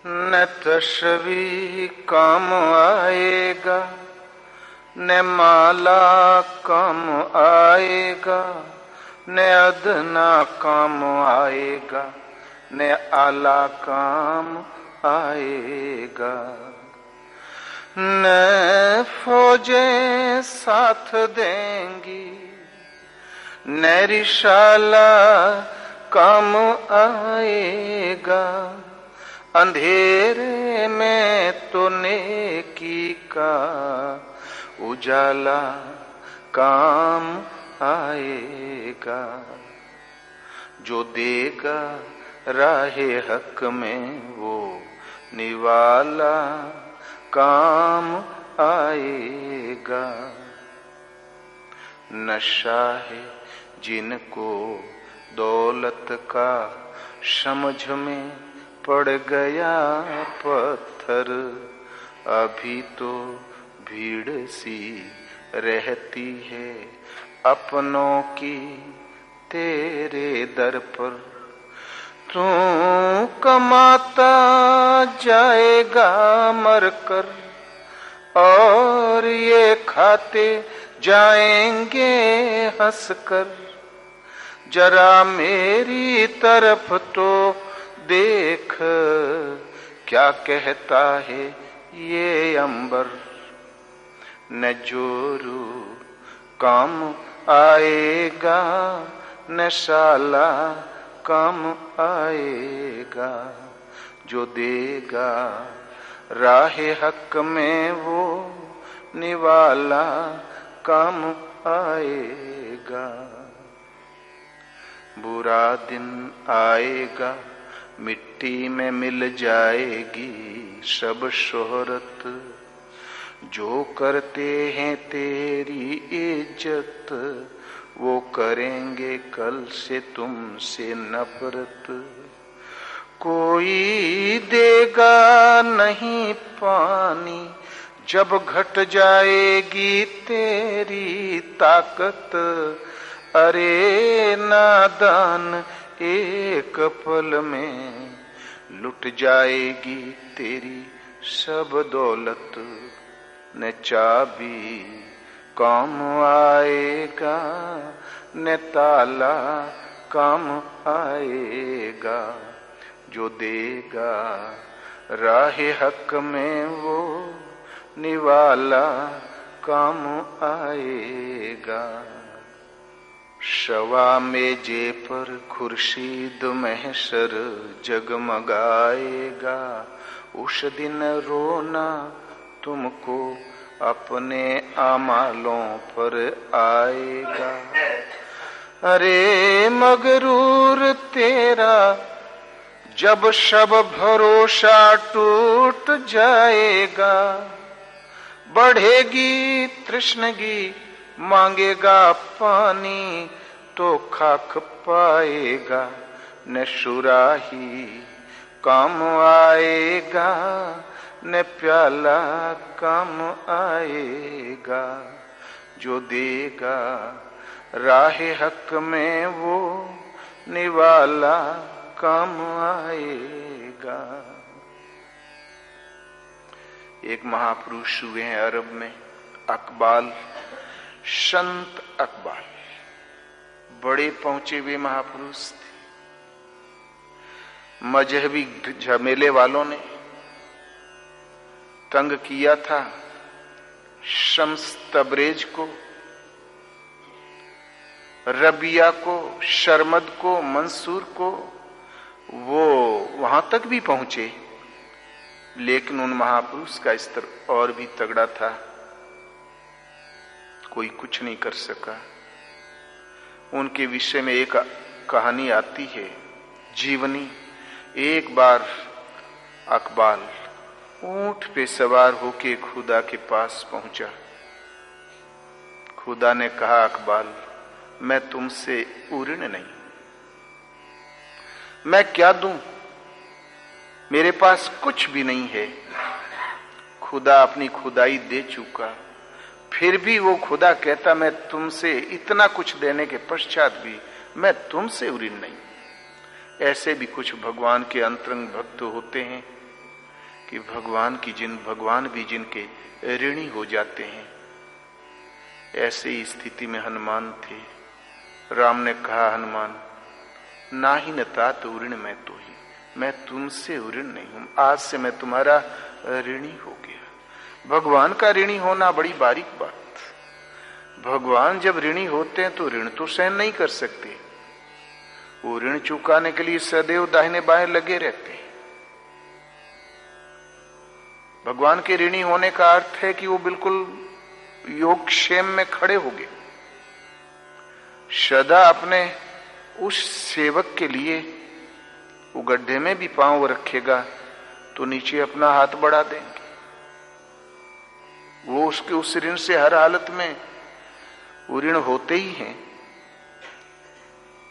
न तशवी काम आएगा, न माला काम आएगा, न अदना काम आएगा, न आला काम आएगा। न फौजें साथ देंगी, न रिशाला काम आएगा, अंधेरे में तो नेकी का उजाला काम आएगा। जो देगा राहे हक में वो निवाला काम आएगा। नशा है जिनको दौलत का, समझ में पड़ गया पत्थर, अभी तो भीड़ सी रहती है अपनों की तेरे दर पर। तू कमाता जाएगा मरकर, और ये खाते जाएंगे हंसकर। जरा मेरी तरफ तो देख, क्या कहता है ये अंबर। न जोरू काम आएगा, न शाला काम आएगा। जो देगा राहे हक में वो निवाला काम आएगा। बुरा दिन आएगा, मिट्टी में मिल जाएगी सब शोहरत। जो करते हैं तेरी इज्जत, वो करेंगे कल से तुमसे नफरत। कोई देगा नहीं पानी, जब घट जाएगी तेरी ताकत। अरे नादान, एक पल में लुट जाएगी तेरी सब दौलत। न चाबी काम आएगा, न ताला काम आएगा। जो देगा राहे हक में वो निवाला काम आएगा। शवा मेजे पर खुर्शीद महशर जगमगाएगा। उस दिन रोना तुमको अपने आमालों पर आएगा। अरे मगरूर तेरा जब सब भरोसा टूट जाएगा। बढ़ेगी तृष्णगी, मांगेगा पानी तो खाक पाएगा। न सुराही काम आएगा, न प्याला काम आएगा। जो देगा राहे हक में वो निवाला काम आएगा। एक महापुरुष हुए हैं अरब में, अकबाल, संत अकबाल, बड़े पहुंचे हुए महापुरुष थे। मजहबी झमेले वालों ने तंग किया था शम्स तबरेज को, रबिया को, शर्मद को, मंसूर को। वो वहां तक भी पहुंचे, लेकिन उन महापुरुष का स्तर और भी तगड़ा था। कोई कुछ नहीं कर सका। उनके विषय में एक कहानी आती है, जीवनी। एक बार अकबाल ऊंट पे सवार होके खुदा के पास पहुंचा। खुदा ने कहा, अकबाल, मैं तुमसे ऊऋण नहीं, मैं क्या दूं, मेरे पास कुछ भी नहीं है। खुदा अपनी खुदाई दे चुका, फिर भी वो खुदा कहता, मैं तुमसे इतना कुछ देने के पश्चात भी मैं तुमसे ऊऋण नहीं। ऐसे भी कुछ भगवान के अंतरंग भक्त होते हैं कि भगवान भी जिनके ऋणी हो जाते हैं। ऐसे ही स्थिति में हनुमान थे। राम ने कहा, हनुमान ना ही न तात ऋण मैं तो ही, मैं तुमसे ऋण नहीं हूं, आज से मैं तुम्हारा ऋणी हो गया। भगवान का ऋणी होना बड़ी बारीक बात। भगवान जब ऋणी होते हैं तो ऋण तो सहन नहीं कर सकते, वो ऋण चुकाने के लिए सदैव दाहिने बाएं लगे रहते हैं। भगवान के ऋणी होने का अर्थ है कि वो बिल्कुल योगक्षेम में खड़े हो गए, सदा अपने उस सेवक के लिए वो गड्ढे में भी पांव रखेगा तो नीचे अपना हाथ बढ़ा देंगे। वो उसके उस ऋण से हर हालत में वो ऋण होते ही हैं,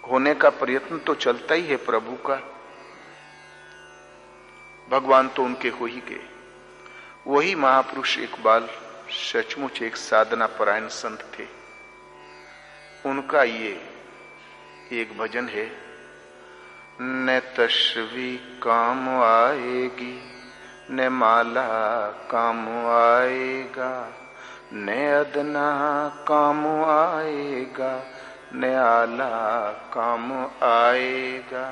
होने का प्रयत्न तो चलता ही है प्रभु का। भगवान तो उनके हो ही गए। वही महापुरुष इकबाल सचमुच एक साधना परायण संत थे। उनका ये एक भजन है, न तस्वी काम आएगी न माला काम आएगा, न अदना काम आएगा न आला काम आएगा।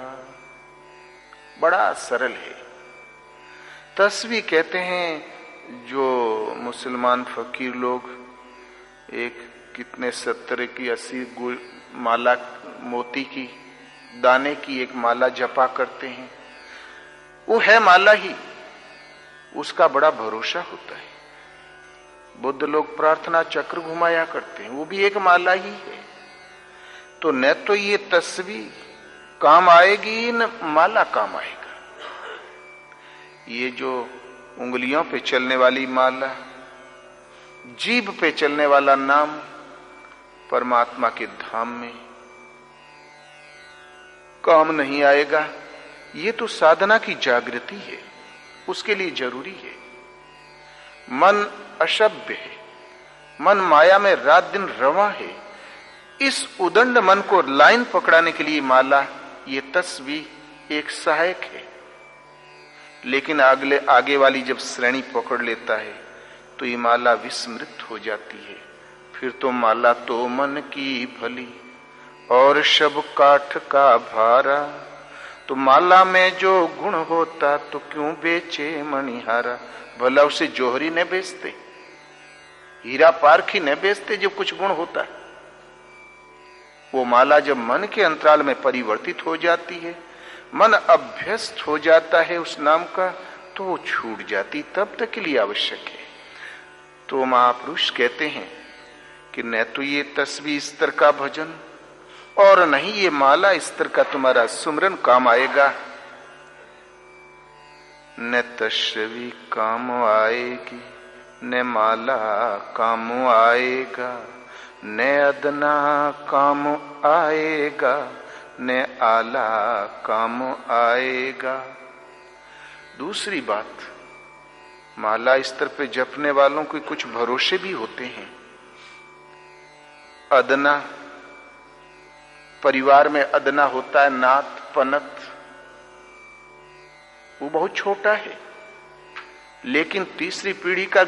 बड़ा सरल है। तस्वी कहते हैं जो मुसलमान फकीर लोग एक कितने 70 की 80 माला मोती की दाने की एक माला जपा करते हैं, वो है माला ही, उसका बड़ा भरोसा होता है। बुद्ध लोग प्रार्थना चक्र घुमाया करते हैं, वो भी एक माला ही है। तो न तो ये तस्वीर काम आएगी न माला काम आएगा। ये जो उंगलियों पे चलने वाली माला, जीभ पे चलने वाला नाम परमात्मा के धाम में काम नहीं आएगा। ये तो साधना की जागृति है, उसके लिए जरूरी है। मन अशब्य है, मन माया में रात दिन रवा है। इस उदंड मन को लाइन पकड़ाने के लिए माला, ये तस्वीर एक सहायक है। लेकिन आगे वाली जब श्रेणी पकड़ लेता है तो ये माला विस्मृत हो जाती है। फिर तो माला तो मन की भली और शब काठ का भारा, तो माला में जो गुण होता तो क्यों बेचे मणिहारा। भला उसे जोहरी न बेचते, हीरा पारखी न बेचते जब कुछ गुण होता है। वो माला जब मन के अंतराल में परिवर्तित हो जाती है, मन अभ्यस्त हो जाता है उस नाम का, तो वो छूट जाती, तब तक के लिए आवश्यक है। तो महापुरुष कहते हैं कि न तो ये तस्वीर स्तर का भजन और नहीं ये माला स्तर का तुम्हारा सुमरन काम आएगा। न तस्वी काम आएगी न माला काम आएगा, न अदना काम आएगा न आला काम आएगा। दूसरी बात, माला स्तर पे जपने वालों के कुछ भरोसे भी होते हैं। अदना, परिवार में अदना होता है नात पनत, वो बहुत छोटा है, लेकिन तीसरी पीढ़ी का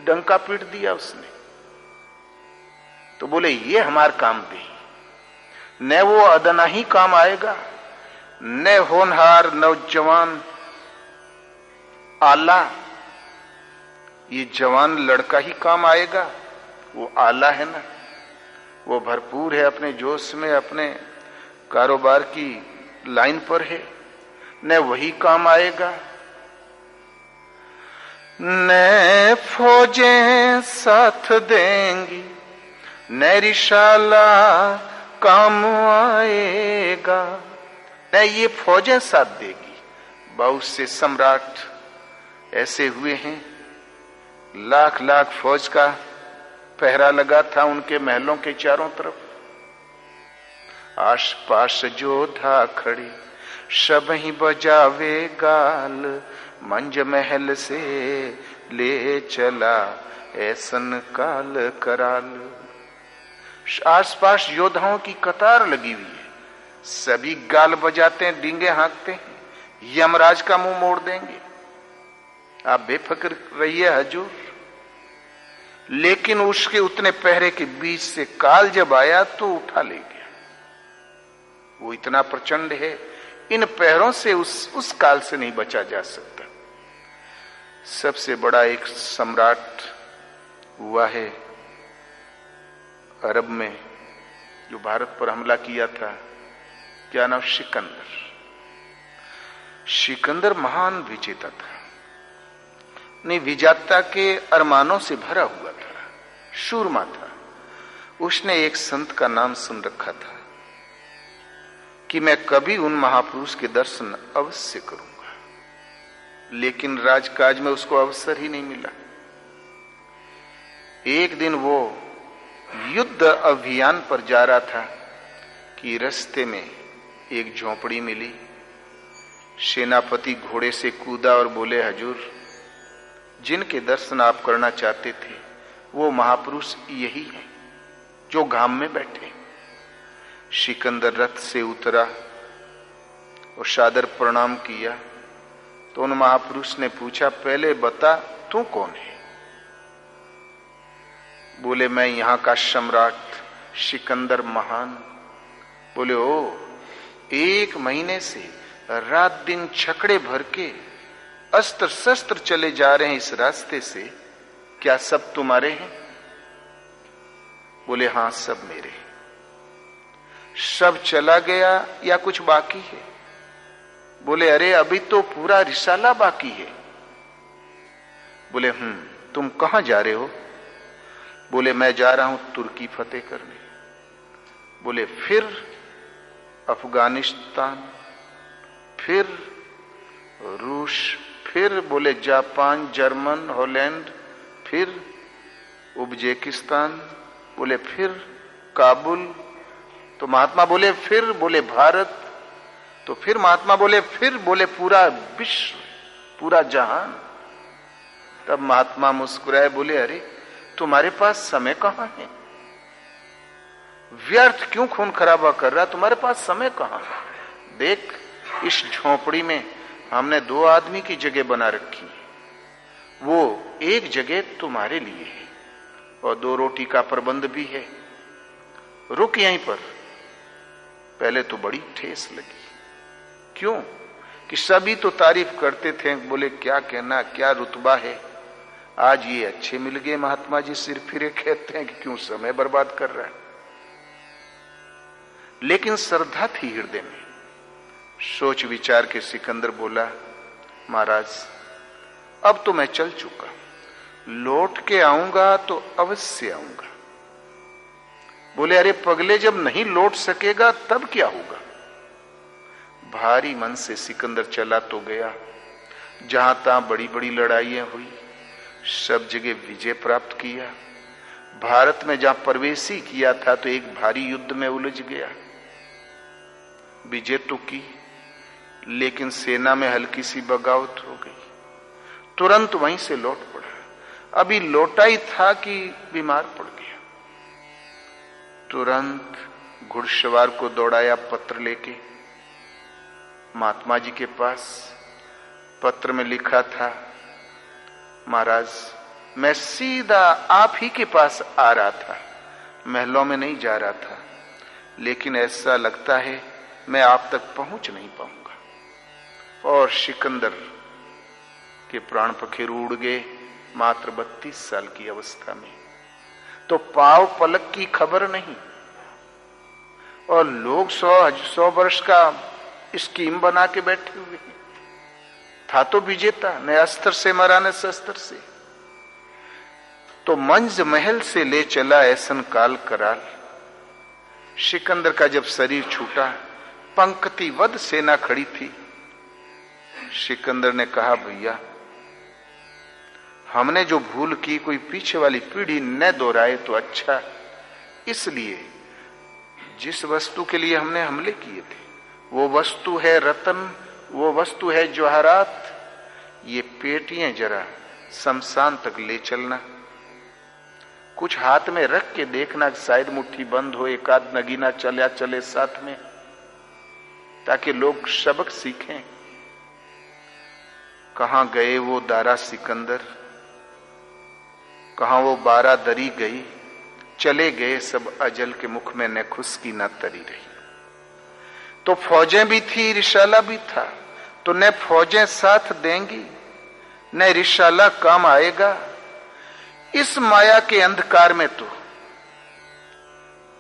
डंका पीट दिया उसने, तो बोले ये हमार काम दे। न वो अदना ही काम आएगा, न होनहार नौजवान आला, ये जवान लड़का ही काम आएगा। वो आला है ना, वो भरपूर है, अपने जोश में अपने कारोबार की लाइन पर है, न वही काम आएगा। न फौजें साथ देंगी न रिशाला काम आएगा, न ये फौजें साथ देगी। बहुत से सम्राट ऐसे हुए हैं, लाख लाख फौज का पहरा लगा था उनके महलों के चारों तरफ। आस पास जोधा खड़े सब ही बजावे गाल, मंज महल से ले चला ऐसन काल कराल। आसपास योद्धाओं की कतार लगी हुई है, सभी गाल बजाते हैं, डींगे हाँकते हैं, यमराज का मुंह मोड़ देंगे। आप बेफिक्र रहिए हजूर। लेकिन उसके उतने पहरे के बीच से काल जब आया तो उठा ले गया। वो इतना प्रचंड है, इन पैरों से उस काल से नहीं बचा जा सकता। सबसे बड़ा एक सम्राट हुआ है अरब में, जो भारत पर हमला किया था, क्या नाम, सिकंदर। सिकंदर महान विजेता था, नहीं विजेता के अरमानों से भरा हुआ था, शूरमा था। उसने एक संत का नाम सुन रखा था कि मैं कभी उन महापुरुष के दर्शन अवश्य करूंगा, लेकिन राजकाज में उसको अवसर ही नहीं मिला। एक दिन वो युद्ध अभियान पर जा रहा था कि रास्ते में एक झोपड़ी मिली। सेनापति घोड़े से कूदा और बोले, हजूर, जिनके दर्शन आप करना चाहते थे वो महापुरुष यही हैं जो घाम में बैठे। सिकंदर रथ से उतरा और सादर प्रणाम किया तो उन महापुरुष ने पूछा, पहले बता तू कौन है? बोले, मैं यहां का सम्राट सिकंदर महान। बोले, ओ, 1 महीने से रात दिन छकड़े भर के अस्त्र शस्त्र चले जा रहे हैं इस रास्ते से, क्या सब तुम्हारे हैं? बोले, हां सब मेरे हैं। सब चला गया या कुछ बाकी है? बोले, अरे अभी तो पूरा रिसाला बाकी है। बोले, तुम कहां जा रहे हो? बोले, मैं जा रहा हूं तुर्की फतेह करने। बोले, फिर अफगानिस्तान, फिर रूस, फिर बोले जापान, जर्मन, हॉलैंड, फिर उज्बेकिस्तान, बोले फिर काबुल। तो महात्मा बोले फिर, बोले भारत, तो फिर महात्मा बोले फिर, बोले पूरा विश्व, पूरा जहान। तब महात्मा मुस्कुराए, बोले, अरे तुम्हारे पास समय कहां है? व्यर्थ क्यों खून खराबा कर रहा, तुम्हारे पास समय कहां है? देख, इस झोपड़ी में हमने 2 आदमी की जगह बना रखी है, वो एक जगह तुम्हारे लिए है और 2 रोटी का प्रबंध भी है, रुक यहीं पर। पहले तो बड़ी ठेस लगी। क्यों? कि सभी तो तारीफ करते थे, बोले क्या कहना, क्या रुतबा है। आज ये अच्छे मिल गए, महात्मा जी सिर फिरे कहते हैं कि क्यों समय बर्बाद कर रहा है। लेकिन श्रद्धा थी हृदय में। सोच विचार के सिकंदर बोला, महाराज अब तो मैं चल चुका, लौट के आऊंगा तो अवश्य आऊंगा। बोले, अरे पगले, जब नहीं लौट सकेगा तब क्या होगा? भारी मन से सिकंदर चला तो गया। जहां तहां बड़ी बड़ी लड़ाइयां हुई, सब जगह विजय प्राप्त किया। भारत में जहां प्रवेश ही किया था तो एक भारी युद्ध में उलझ गया। विजय तो की, लेकिन सेना में हल्की सी बगावत हो गई। तुरंत वहीं से लौट पड़ा। अभी लौटा ही था कि बीमार पड़ गया। तुरंत घुड़सवार को दौड़ाया पत्र लेके महात्मा जी के पास। पत्र में लिखा था, महाराज मैं सीधा आप ही के पास आ रहा था, महलों में नहीं जा रहा था, लेकिन ऐसा लगता है मैं आप तक पहुंच नहीं पाऊंगा। और सिकंदर के प्राण पखेरु उड़ गए मात्र 32 साल की अवस्था में। तो पाव पलक की खबर नहीं, और लोग 100 वर्ष का स्कीम बना के बैठे हुए। था तो विजेता, न अस्त्र से मरा न शस्त्र से। तो मंज महल से ले चला ऐसन काल कराल। सिकंदर का जब शरीर छूटा, पंक्तिवध सेना खड़ी थी। सिकंदर ने कहा, भैया हमने जो भूल की कोई पीछे वाली पीढ़ी न दोहराए तो अच्छा। इसलिए जिस वस्तु के लिए हमने हमले किए थे वो वस्तु है रतन, वो वस्तु है जवाहरात। ये पेटियां जरा शमशान तक ले चलना, कुछ हाथ में रख के देखना, शायद मुट्ठी बंद हो, एक आध नगीना चला चले साथ में, ताकि लोग सबक सीखें। कहां गए वो दारा सिकंदर, कहां वो बारादरी गई, चले गए सब अजल के मुख में न खुशकी न तरी रही। तो फौजें भी थी, रिसाला भी था, तो न फौजें साथ देंगी न रिसाला काम आएगा। इस माया के अंधकार में तो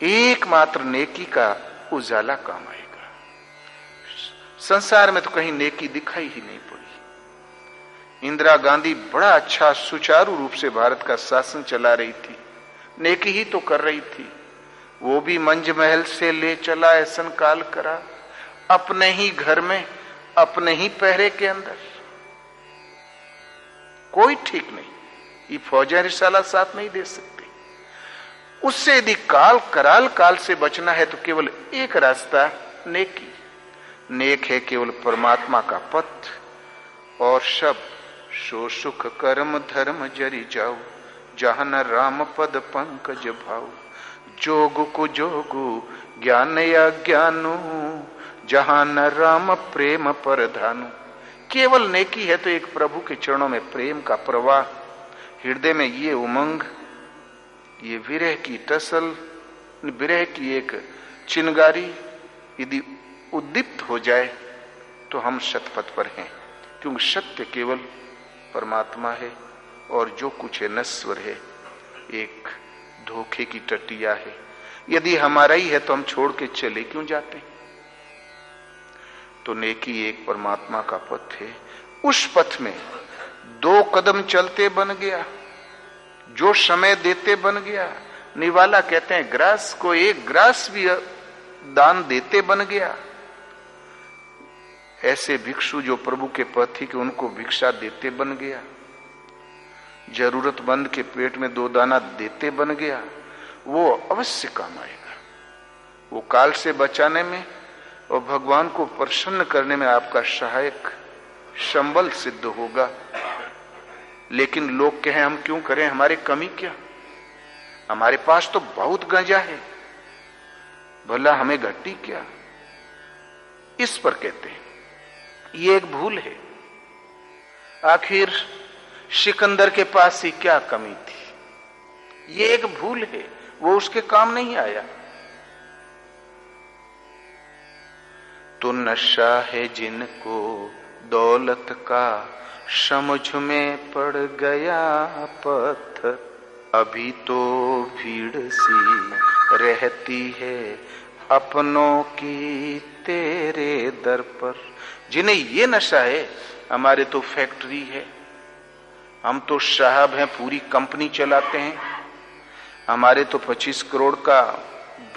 एकमात्र नेकी का उजाला काम आएगा। संसार में तो कहीं नेकी दिखाई ही नहीं पड़ी। इंदिरा गांधी बड़ा अच्छा सुचारू रूप से भारत का शासन चला रही थी, नेकी ही तो कर रही थी। वो भी मंज महल से ले चला ऐसन काल करा, अपने ही घर में अपने ही पहरे के अंदर। कोई ठीक नहीं, ये फौजें रिसाला साथ नहीं दे सकती। उससे यदि काल कराल काल से बचना है तो केवल एक रास्ता नेकी। नेक है केवल परमात्मा का पथ, और सब सो सुख कर्म धर्म जरि जाऊ, जहां न राम पद पंकज भाऊ। जोग को जोगु ज्ञान या ज्ञानु, जहां न राम प्रेम पर धानु। केवल नेकी है तो एक प्रभु के चरणों में प्रेम का प्रवाह, हृदय में ये उमंग, ये विरह की टसल, विरह की एक चिनगारी यदि उद्दीप्त हो जाए तो हम शतपथ पर हैं। क्योंकि सत्य केवल परमात्मा है और जो कुछ है नश्वर है, एक धोखे की टटिया है। यदि हमारा ही है तो हम छोड़ के चले क्यों जाते? तो नेकी एक परमात्मा का पथ है। उस पथ में 2 कदम चलते बन गया, जो समय देते बन गया। निवाला कहते हैं ग्रास को 1 ग्रास भी दान देते बन गया। ऐसे भिक्षु जो प्रभु के पथ के उनको भिक्षा देते बन गया। जरूरतमंद के पेट में 2 दाना देते बन गया। वो अवश्य काम आएगा। वो काल से बचाने में और भगवान को प्रसन्न करने में आपका सहायक संबल सिद्ध होगा। लेकिन लोग कहें हम क्यों करें, हमारे कमी क्या? हमारे पास तो बहुत गंजा है, भला हमें घटी क्या? इस पर कहते हैं ये एक भूल है। आखिर सिकंदर के पास ही क्या कमी थी? ये एक भूल है, वो उसके काम नहीं आया। तो नशा है जिनको दौलत का, समझ में पड़ गया पत्थर। अभी तो भीड़ सी रहती है अपनों की तेरे दर पर। जिन्हें ये नशा है, हमारे तो फैक्ट्री है, हम तो साहब हैं, पूरी कंपनी चलाते हैं, हमारे तो 25 करोड़ का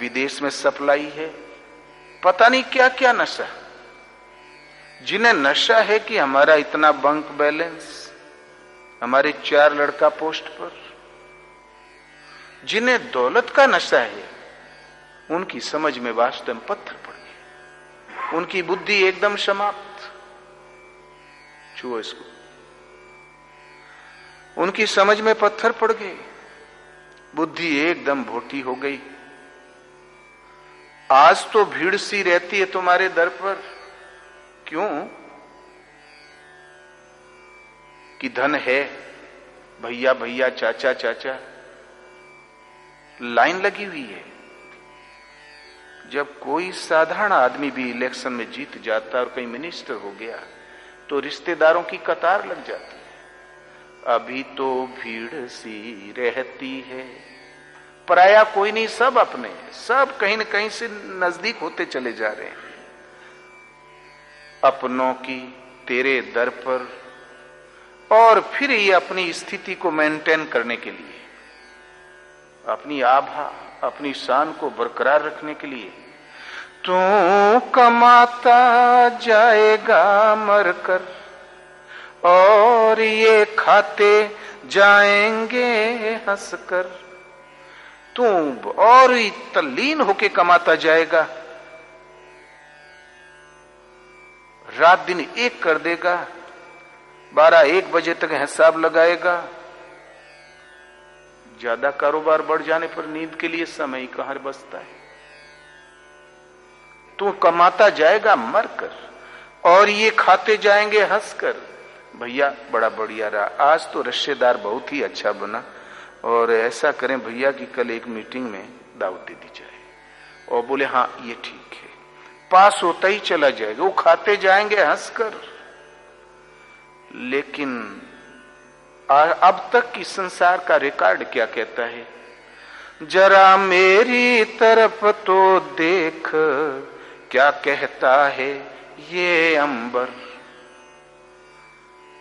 विदेश में सप्लाई है। पता नहीं क्या क्या नशा। जिन्हें नशा है कि हमारा इतना बैंक बैलेंस, हमारे 4 लड़का पोस्ट पर। जिन्हें दौलत का नशा है उनकी समझ में वास्तव में पत्थर पड़ गए, उनकी बुद्धि एकदम समाप्त। छुओ इसको। उनकी समझ में पत्थर पड़ गए, बुद्धि एकदम भोटी हो गई। आज तो भीड़ सी रहती है तुम्हारे दर पर। क्यों? कि धन है, भैया भैया चाचा चाचा, लाइन लगी हुई है। जब कोई साधारण आदमी भी इलेक्शन में जीत जाता और कहीं मिनिस्टर हो गया तो रिश्तेदारों की कतार लग जाती है। अभी तो भीड़ सी रहती है, पराया कोई नहीं, सब अपने, सब कहीं न कहीं से नजदीक होते चले जा रहे हैं। अपनों की तेरे दर पर, और फिर ये अपनी स्थिति को मेंटेन करने के लिए, अपनी आभा, अपनी शान को बरकरार रखने के लिए, तू कमाता जाएगा मरकर और ये खाते जाएंगे हंसकर। तू और तल्लीन होके कमाता जाएगा, रात दिन एक कर देगा, 12-1 बजे तक हिसाब लगाएगा। ज्यादा कारोबार बढ़ जाने पर नींद के लिए समय कहां बचता है। तू कमाता जाएगा मरकर और ये खाते जाएंगे हंसकर। भैया बड़ा बढ़िया रहा, आज तो रिश्तेदार बहुत ही अच्छा बना, और ऐसा करें भैया कि कल एक मीटिंग में दावत दे दी जाए। और बोले हाँ ये ठीक है, पास होता ही चला जाएगा, वो खाते जाएंगे हंसकर। लेकिन अब तक की संसार का रिकॉर्ड क्या कहता है? जरा मेरी तरफ तो देख, क्या कहता है ये अंबर।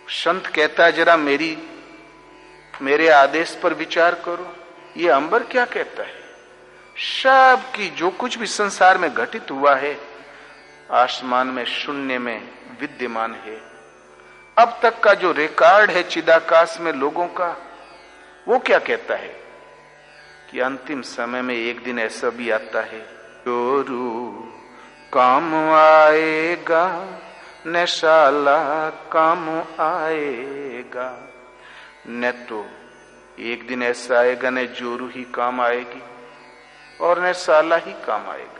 संत कहता है जरा मेरे आदेश पर विचार करो, ये अंबर क्या कहता है। सब की जो कुछ भी संसार में घटित हुआ है आसमान में शून्य में विद्यमान है। अब तक का जो रिकॉर्ड है चिदाकाश में लोगों का, वो क्या कहता है कि अंतिम समय में एक दिन ऐसा भी आता है, जोरू काम आएगा न साला काम आएगा। न तो एक दिन ऐसा आएगा न जोरू ही काम आएगी और न साला ही काम आएगा।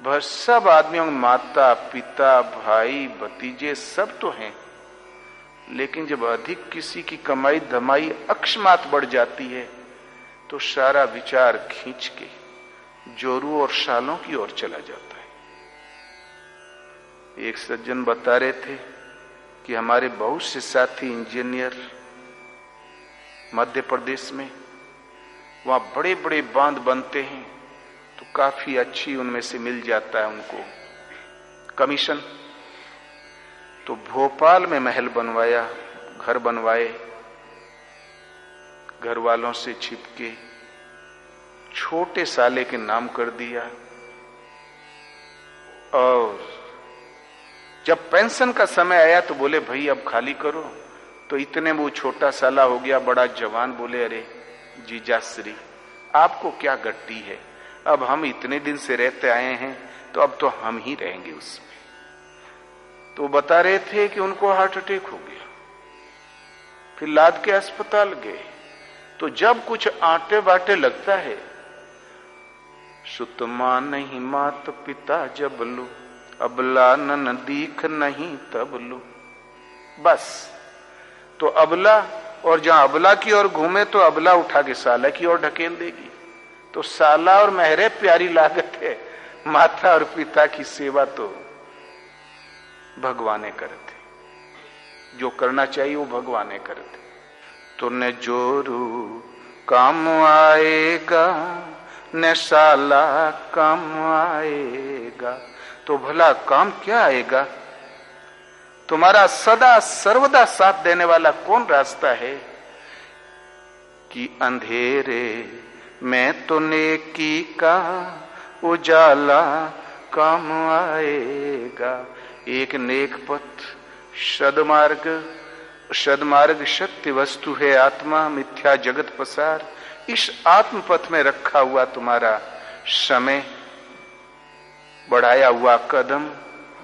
बस सब आदमियों, माता पिता भाई भतीजे सब तो हैं, लेकिन जब अधिक किसी की कमाई धमाई अकस्मात बढ़ जाती है तो सारा विचार खींच के जोरू और सालों की ओर चला जाता है। एक सज्जन बता रहे थे कि हमारे बहुत से साथी इंजीनियर मध्य प्रदेश में, वहां बड़े बड़े बांध बनते हैं तो काफी अच्छी उनमें से मिल जाता है उनको कमीशन। तो भोपाल में महल बनवाया, घर बनवाए, घर वालों से छिपके छोटे साले के नाम कर दिया, और जब पेंशन का समय आया तो बोले भाई अब खाली करो। तो इतने वो छोटा साला हो गया बड़ा जवान, बोले अरे जीजाश्री आपको क्या गट्टी है, अब हम इतने दिन से रहते आए हैं तो अब तो हम ही रहेंगे उसमें। तो बता रहे थे कि उनको हार्ट अटैक हो गया, फिर लाद के अस्पताल गए। तो जब कुछ आटे बाटे लगता है, सुत मां नहीं मात पिता जब लू, अबला न दीख नहीं तब लू। बस तो अबला, और जहां अबला की ओर घूमे तो अबला उठा के साला की ओर ढकेल देगी। तो साला और महरे प्यारी लागत है, माता और पिता की सेवा तो भगवाने करते, जो करना चाहिए वो भगवाने करते। तो न जोरू काम आएगा न साला काम आएगा। तो भला काम क्या आएगा? तुम्हारा सदा सर्वदा साथ देने वाला कौन रास्ता है कि अंधेरे में तो नेकी का उजाला काम आएगा। एक नेक पथ सदमार्ग सत्य वस्तु है आत्मा, मिथ्या जगत पसार। इस आत्म पथ में रखा हुआ तुम्हारा समय, बढ़ाया हुआ कदम,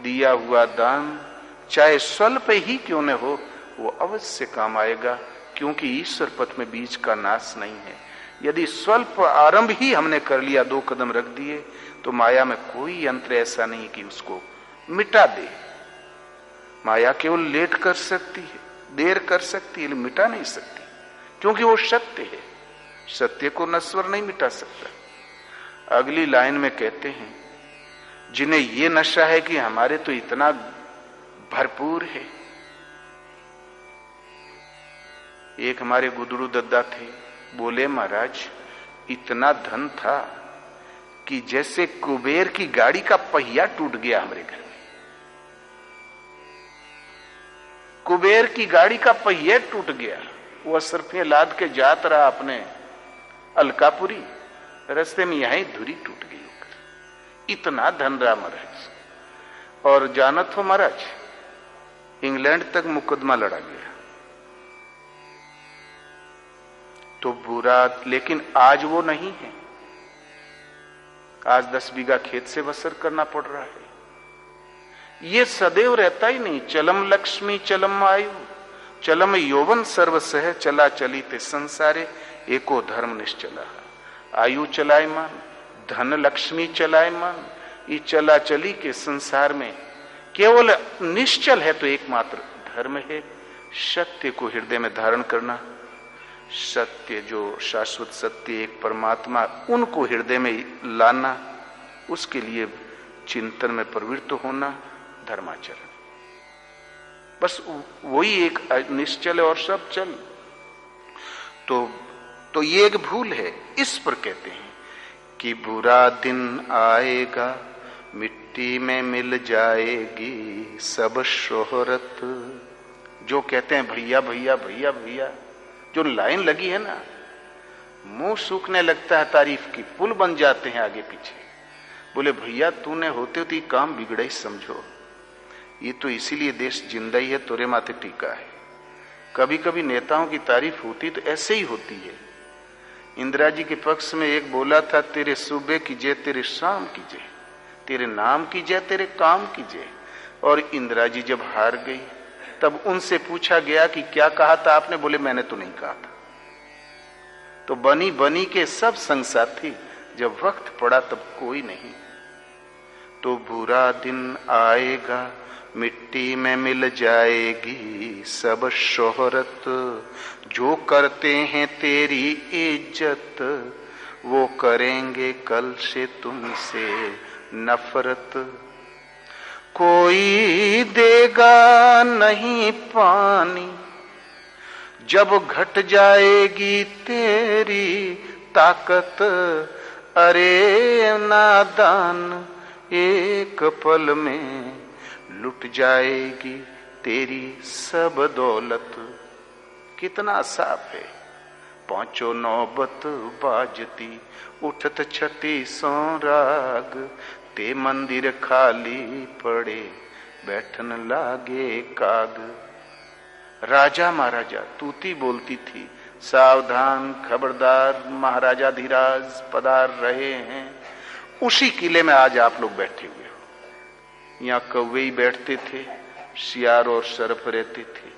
दिया हुआ दान, चाहे स्वल्प ही क्यों न हो, वो अवश्य काम आएगा, क्योंकि ईश्वर पथ में बीज का नाश नहीं है। यदि स्वल्प आरंभ ही हमने कर लिया, 2 कदम रख दिए, तो माया में कोई यंत्र ऐसा नहीं कि उसको मिटा दे। माया केवल लेट कर सकती है, देर कर सकती है, मिटा नहीं सकती, क्योंकि वो सत्य है। सत्य को नश्वर नहीं मिटा सकता। अगली लाइन में कहते हैं, जिन्हें ये नशा है कि हमारे तो इतना भरपूर है। एक हमारे गुदड़ू दद्दा थे, बोले महाराज इतना धन था कि जैसे कुबेर की गाड़ी का पहिया टूट गया हमारे घर में। कुबेर की गाड़ी का पहिया टूट गया, वो असरफियां लाद के जात रहा अपने अलकापुरी, रास्ते में यहीं धुरी टूट गई होकर। इतना धन रहा महाराज। और जानत हो महाराज, इंग्लैंड तक मुकदमा लड़ा गया। तो बुरा, लेकिन आज वो नहीं है। आज 10 बीघा खेत से बसर करना पड़ रहा है। ये सदैव रहता ही नहीं। चलम लक्ष्मी चलम आयु, चलम यौवन सर्व सह, चला चली ते संसारे, एको धर्म निश्चला। आयु चलाए मान, धन लक्ष्मी चलाए मान। ये चला चली के संसार में केवल निश्चल है तो एकमात्र धर्म है सत्य को हृदय में धारण करना। सत्य जो शाश्वत सत्य एक परमात्मा, उनको हृदय में लाना, उसके लिए चिंतन में प्रवृत्त होना धर्माचरण। बस वही एक निश्चल और सब चल। तो ये एक भूल है। इस पर कहते हैं कि बुरा दिन आएगा, मिट्टी में मिल जाएगी सब शोहरत। जो कहते हैं भैया भैया भैया भैया, जो लाइन लगी है ना, मुंह सूखने लगता है तारीफ की, पुल बन जाते हैं आगे पीछे। बोले भैया तूने होते होते काम बिगड़ा ही समझो। ये तो इसीलिए देश जिंदा ही है, तोरे माथे टीका है। कभी कभी नेताओं की तारीफ होती तो ऐसे ही होती है। इंदिरा जी के पक्ष में एक बोला था, तेरे सुबह की जय तेरे शाम की जय, तेरे नाम की जय तेरे काम की जय। और इंदिरा जी जब हार गई तब उनसे पूछा गया कि क्या कहा था आपने? बोले मैंने तो नहीं कहा था। तो बनी बनी के सब संग साथी, जब वक्त पड़ा तब कोई नहीं। तो बुरा दिन आएगा, मिट्टी में मिल जाएगी सब शोहरत। जो करते हैं तेरी इज्जत, वो करेंगे कल से तुमसे नफरत। कोई देगा नहीं पानी, जब घट जाएगी तेरी ताकत। अरे नादान, एक पल में लुट जाएगी तेरी सब दौलत। कितना साफ है। पांचों नौबत बाजती, उठत छठी सो राग। ते मंदिर खाली पड़े, बैठन लागे काग। राजा महाराजा तूती बोलती थी, सावधान खबरदार महाराजा धीराज पधार रहे हैं। उसी किले में आज आप लोग बैठे हुए हो। यहाँ कौवे ही बैठते थे, सियार और सर्प रहते थे,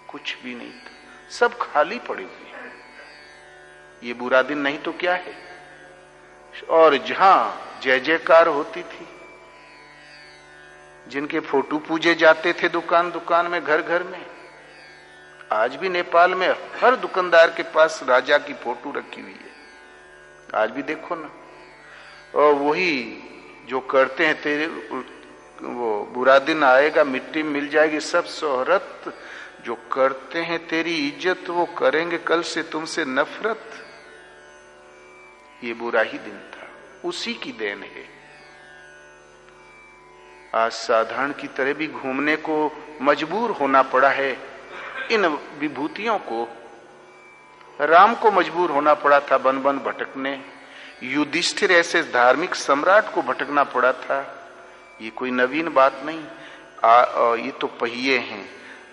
कुछ भी नहीं था, सब खाली पड़े हुए हैं। ये बुरा दिन नहीं तो क्या है। और जहां जय जयकार होती थी, जिनके फोटो पूजे जाते थे दुकान दुकान में, घर घर में, आज भी नेपाल में हर दुकानदार के पास राजा की फोटो रखी हुई है। आज भी देखो ना। और वही जो करते हैं तेरे, वो बुरा दिन आएगा, मिट्टी मिल जाएगी सब शोहरत। जो करते हैं तेरी इज्जत, वो करेंगे कल से तुमसे नफरत। ये बुरा ही दिन था, उसी की देन है। आज साधारण की तरह भी घूमने को मजबूर होना पड़ा है। इन विभूतियों को, राम को मजबूर होना पड़ा था बन बन भटकने। युधिष्ठिर ऐसे धार्मिक सम्राट को भटकना पड़ा था। ये कोई नवीन बात नहीं। ये तो पहिए हैं।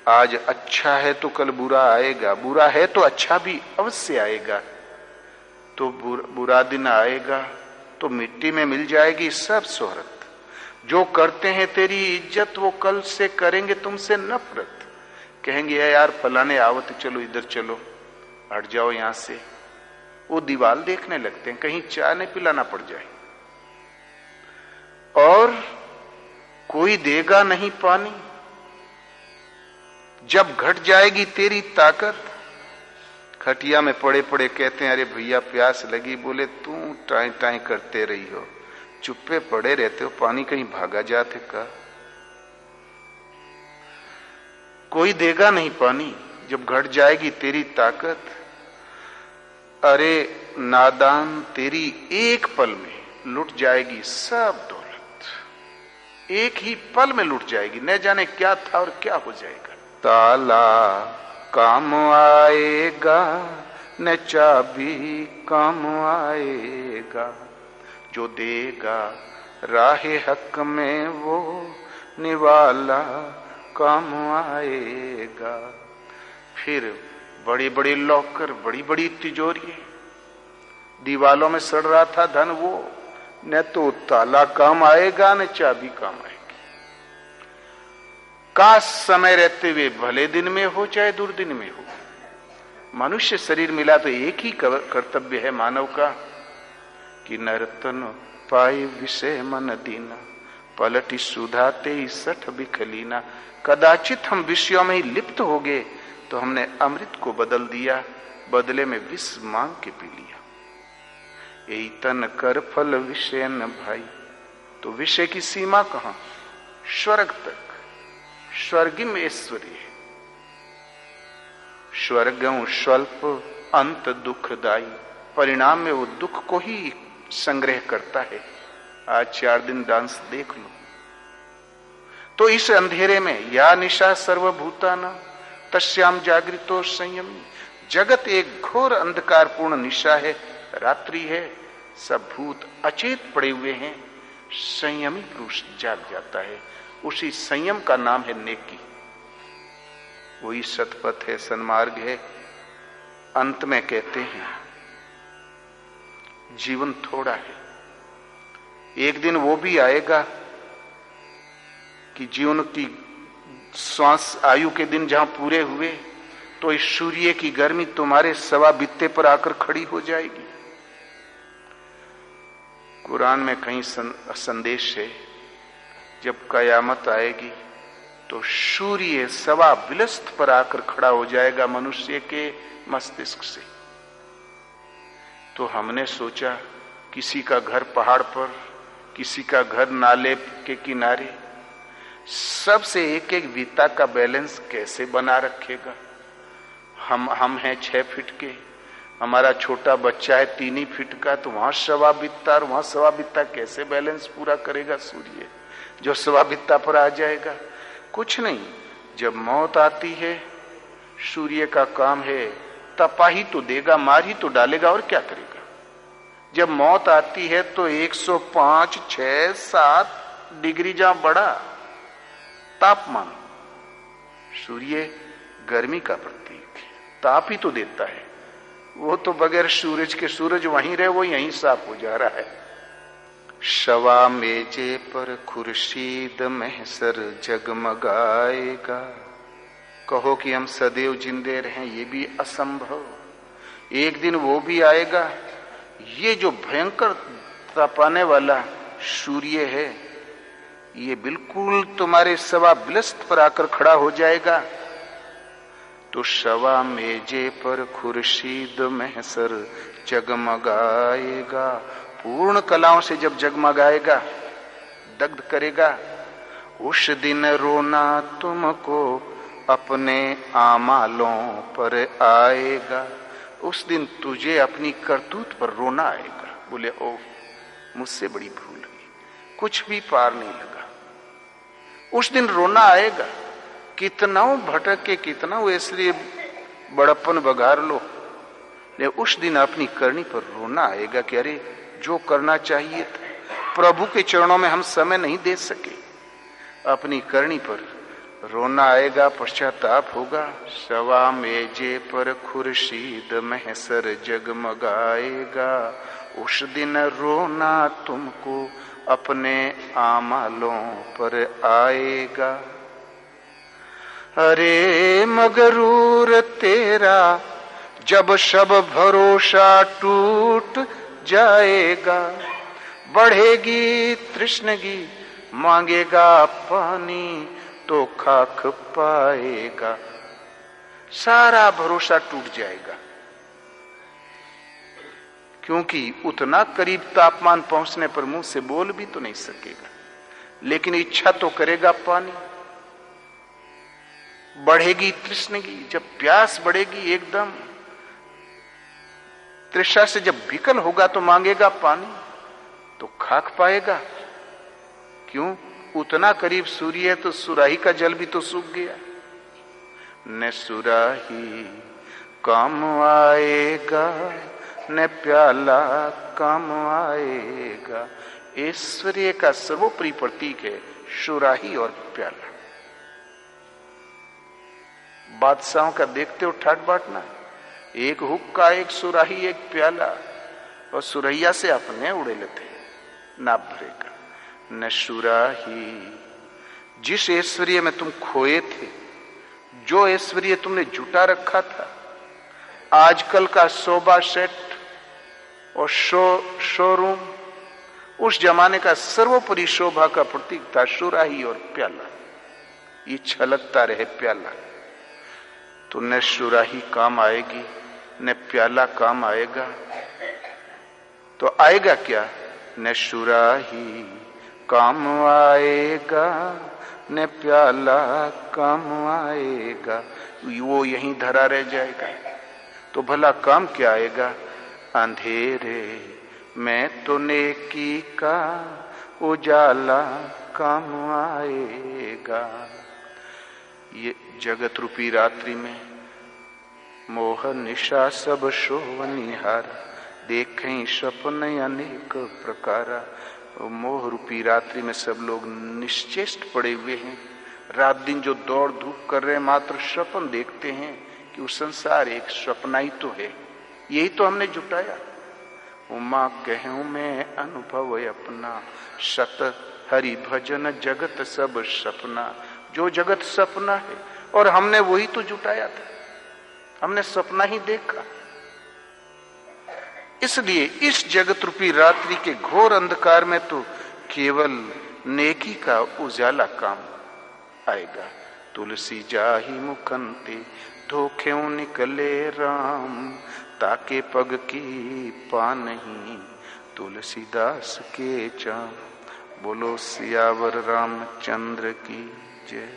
आज अच्छा है तो कल बुरा आएगा, बुरा है तो अच्छा भी अवश्य आएगा। तो बुरा दिन आएगा तो मिट्टी में मिल जाएगी सब शोहरत। जो करते हैं तेरी इज्जत, वो कल से करेंगे तुमसे नफरत। कहेंगे यार फलाने आवत, चलो इधर चलो, हट जाओ यहां से। वो दीवार देखने लगते हैं, कहीं चाय नहीं पिलाना पड़ जाए। और कोई देगा नहीं पानी, जब घट जाएगी तेरी ताकत। खटिया में पड़े पड़े कहते हैं, अरे भैया प्यास लगी। बोले तू टाई टाई करते रही हो, चुप्पे पड़े रहते हो, पानी कहीं भागा जाते का। कोई देगा नहीं पानी, जब घट जाएगी तेरी ताकत। अरे नादान, तेरी एक पल में लुट जाएगी सब दौलत। एक ही पल में लुट जाएगी, न जाने क्या था और क्या हो जाएगा। ताला काम आएगा, न चाबी काम आएगा। जो देगा राहे हक में, वो निवाला काम आएगा। फिर बड़े बड़े लॉकर, बड़ी बड़ी तिजोरी, दीवालों में सड़ रहा था धन, वो न तो ताला काम आएगा न चाबी काम आएगी। काश समय रहते हुए भले दिन में हो चाहे दुर्दिन में हो, मनुष्य शरीर मिला तो एक ही कर्तव्य है मानव का कि नर्तन पाए विषय मन दीना, पलटी सुधाते ही सठ बिखलीना। कदाचित हम विषयों में ही लिप्त हो गए तो हमने अमृत को बदल दिया, बदले में विष मांग के पी लिया। यही तन कर फल विषय न भाई। तो विषय की सीमा कहां? स्वर्ग तक। स्वर्गिम ऐश्वर्य। स्वर्गं स्वल्प अंत दुखदाई। परिणाम में वो दुख को ही संग्रह करता है। आज 4 दिन डांस देख लो। तो इस अंधेरे में या निशा सर्वभूताना तस्याम जागृतो संयमी। जगत एक घोर अंधकारपूर्ण निशा है, रात्रि है, सब भूत अचेत पड़े हुए हैं। संयमी पुरुष जाग जाता है। उसी संयम का नाम है नेकी। वही सतपथ है, सन्मार्ग है। अंत में कहते हैं जीवन थोड़ा है, एक दिन वो भी आएगा कि जीवन की श्वास आयु के दिन जहां पूरे हुए तो इस सूर्य की गर्मी तुम्हारे सवा बित्ते पर आकर खड़ी हो जाएगी। कुरान में कहीं संदेश है, जब कयामत आएगी तो सूर्य सवा बिलस्त पर आकर खड़ा हो जाएगा मनुष्य के मस्तिष्क से। तो हमने सोचा किसी का घर पहाड़ पर, किसी का घर नाले के किनारे, सबसे एक एक वित्ता का बैलेंस कैसे बना रखेगा। हम हैं 6 फीट के, हमारा छोटा बच्चा है 3 ही फीट का, तो वहां सवा बित्ता और वहां सवा बित्ता कैसे बैलेंस पूरा करेगा सूर्य, जो सवा बित्ता पर आ जाएगा। कुछ नहीं, जब मौत आती है सूर्य का काम है तपा ही तो देगा, मार ही तो डालेगा, और क्या करेगा। जब मौत आती है तो 105, 6, 7 डिग्री जहां बढ़ा तापमान, सूर्य गर्मी का प्रतीक है, ताप ही तो देता है। वो तो बगैर सूरज के, सूरज वहीं रहे वो यहीं साफ हो जा रहा है। शवा मेजे पर खुर्शीद महसर जगमगाएगा। कहो कि हम सदैव जिंदे रहें, ये भी असंभव। एक दिन वो भी आएगा। ये जो भयंकर तपाने वाला सूर्य है, ये बिल्कुल तुम्हारे सवा बिलस्त पर आकर खड़ा हो जाएगा। तो शवा मेजे पर खुर्शीद महसर जगमगाएगा। पूर्ण कलाओं से जब जगमगाएगा, दग्ध करेगा, उस दिन रोना तुमको अपने आमालों पर आएगा। उस दिन तुझे अपनी करतूत पर रोना आएगा। बोले ओ मुझसे बड़ी भूल हुई, कुछ भी पार नहीं लगा। उस दिन रोना आएगा। कितना भटक के कितना इसलिए बड़प्पन बघार लो, लेकिन उस दिन अपनी करनी पर रोना आएगा कि अरे जो करना चाहिए था, प्रभु के चरणों में हम समय नहीं दे सके। अपनी करनी पर रोना आएगा, पश्चाताप होगा। शवा मेजे पर खुर्शीद महसर जगमगाएगा। उस दिन रोना तुमको अपने आमालों पर आएगा। अरे मगरूर तेरा जब सब भरोसा टूट जाएगा, बढ़ेगी तृष्णगी, मांगेगा पानी तो खाक पाएगा। सारा भरोसा टूट जाएगा, क्योंकि उतना करीब तापमान पहुंचने पर मुंह से बोल भी तो नहीं सकेगा, लेकिन इच्छा तो करेगा पानी। बढ़ेगी तृष्णगी, जब प्यास बढ़ेगी एकदम, तृष्णा से जब विकल होगा तो मांगेगा पानी तो खाक पाएगा। क्यों? उतना करीब सूर्य है तो सुराही का जल भी तो सूख गया। न सुराही काम आएगा, न प्याला काम आएगा। ऐश्वर्य का सर्वोपरि प्रतीक है सुराही और प्याला। बादशाहों का देखते हो ठाट बांटना, एक हुक्का, एक सुराही, एक प्याला, और सुरैया से अपने उड़े लेते, नाप भरेगा। न सुराही, जिस ऐश्वर्य में तुम खोए थे, जो ऐश्वर्य तुमने जुटा रखा था, आजकल का सोफा सेट और शोरूम उस जमाने का सर्वोपरि शोभा का प्रतीक था सुराही और प्याला। ये छलकता रहे प्याला, तो न सुराही काम आएगी न प्याला काम आएगा, तो आएगा क्या? न सुराही काम आएगा न प्याला काम आएगा, वो यहीं धरा रह जाएगा। तो भला काम क्या आएगा? अंधेरे में तो नेकी का उजाला काम आएगा। ये जगत रूपी रात्रि में मोह निशा सब शोभनिहार, देखें सपन अनेक प्रकारा। मोह रूपी रात्रि में सब लोग निश्चेष्ट पड़े हुए हैं, रात दिन जो दौड़ धूप कर रहे हैं, मात्र सपन देखते हैं कि वो संसार एक सपना ही तो है, यही तो हमने जुटाया। उमा कहूं मैं अनुभव अपना, सत हरि भजन जगत सब सपना। जो जगत सपना है और हमने वही तो जुटाया था, हमने सपना ही देखा। इसलिए इस जगत रूपी रात्रि के घोर अंधकार में तो केवल नेकी का उजाला काम आएगा। तुलसी जाही मुखंते धोखें निकले राम, ताके पग की पा नहीं तुलसीदास के चाम। बोलो सियावर रामचंद्र की जय।